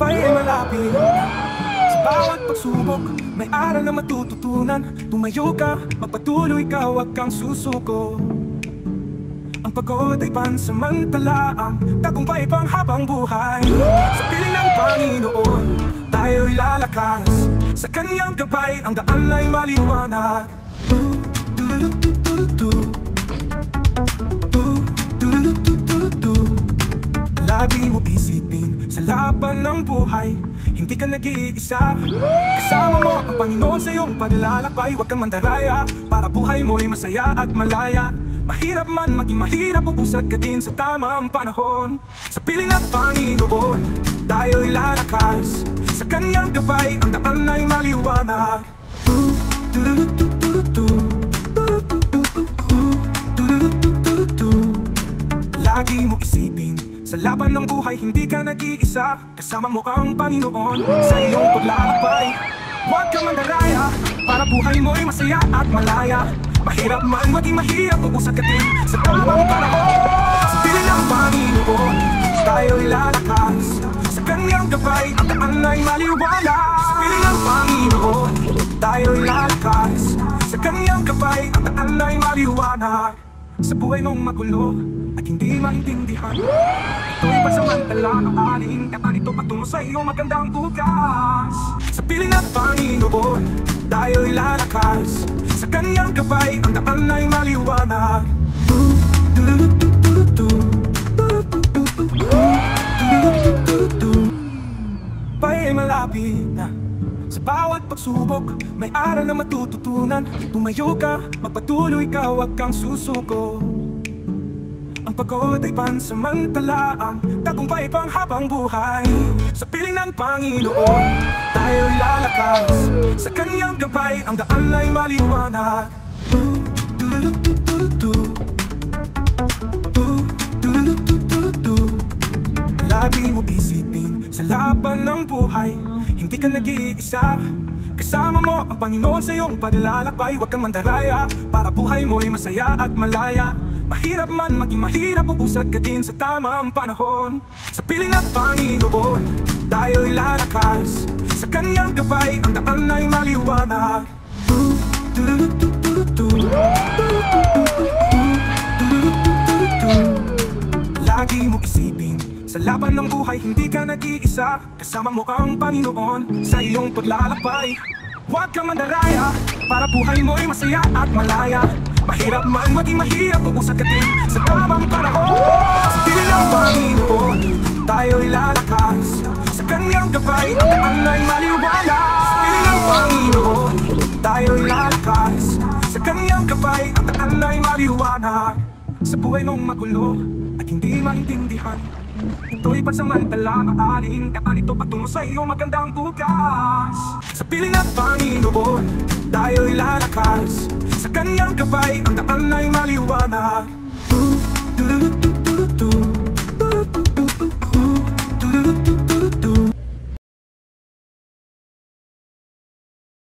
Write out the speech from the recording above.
tagumpay ay malapit. Sa bawat pagsubok, may aral na matututunan. Tumayo ka, magpatuloy ka, huwag kang susuko. Ang pagod ay pansamantala, ang tagumpay pang habang buhay. Sa piling ng Panginoon, tayo'y lalakas. Sa Kanyang gabay, ang daan ay maliwanag. Lagi mo isipin, sa laban ng buhay, hindi ka nag-iisa. Kasama mo ang Panginoon sa iyong paglalakbay. Huwag kang mandaraya, para buhay mo'y masaya at malaya. Mahirap man maging mahirap, pupusat ka din sa tamang panahon. Sa piling ng Panginoon, tayo'y lalakas. Sa Kanyang gabay, ang daan ay maliwanag. Lagi mo isipin, sa laban ng buhay hindi ka nag-iisa. Kasama mo ang Panginoon sa iyong paglalakbay. Huwag kang mandaraya, para buhay mo'y masaya at malaya. Mahirap man maging mahirap, pupusat ka din sa tamang panahon. Sa piling ng Panginoon, tayo'y lalakas. Sa Kanyang gabay, ang daan ay maliwanag. Sa piling ng Panginoon, tayo'y lalakas. Sa Kanyang gabay, ang daan ay maliwanag. Sa buhay mong magulo at hindi maintindihan, ito'y pansamantala, ang aling daan ito patungo sa iyong magandang bukas. Sa piling ng Panginoon, tayo'y lalakas. Sa Kanyang gabay, ang daan ay maliwanag. Tagumpay ay malapit na. Sa bawat pagsubok, may aral na matututunan. Tumayo ka, magpatuloy ka, huwag kang susuko. Ang pagod ay pansamantala, ang tagumpay pang habang buhay. Sa piling ng Panginoon, tayo'y lalakas. Sa Kanyang gabay, ang daan ay maliwanag. Lagi mo isipin, sa laban ng buhay, hindi ka nag-iisa. Kasama mo ang Panginoon sa iyong paglalakbay. Huwag kang mandaraya, para buhay mo'y masaya at malaya. Mahirap man maging mahirap, pupusat ka din sa tamang panahon. Sa piling ng Panginoon, tayo'y lalakas. Sa Kanyang gabay, ang daan ay maliwanag. Lagi mo isipin, sa laban ng buhay hindi ka nag-iisa. Kasama mo ang Panginoon sa iyong paglalakbay. Huwag kang mandaraya, para buhay mo'y masaya at malaya. Mahirap man maging mahirap, pupusat ka din sa tamang panahon. Sa piling ng Panginoon, tayo'y lalakas. Sa Kanyang gabay, ang daan ay maliwanag. Sa piling ng Panginoon, tayo'y lalakas. Sa Kanyang gabay, ang daan ay maliwanag. Sa buhay mong magulo at hindi maintindihan, ito'y pansamantala, ang aling daan ito patungo sa iyong magandang bukas. Sa piling ng Panginoon, tayo'y lalakas. Sa Kanyang gabay, ang daan ay maliwanag.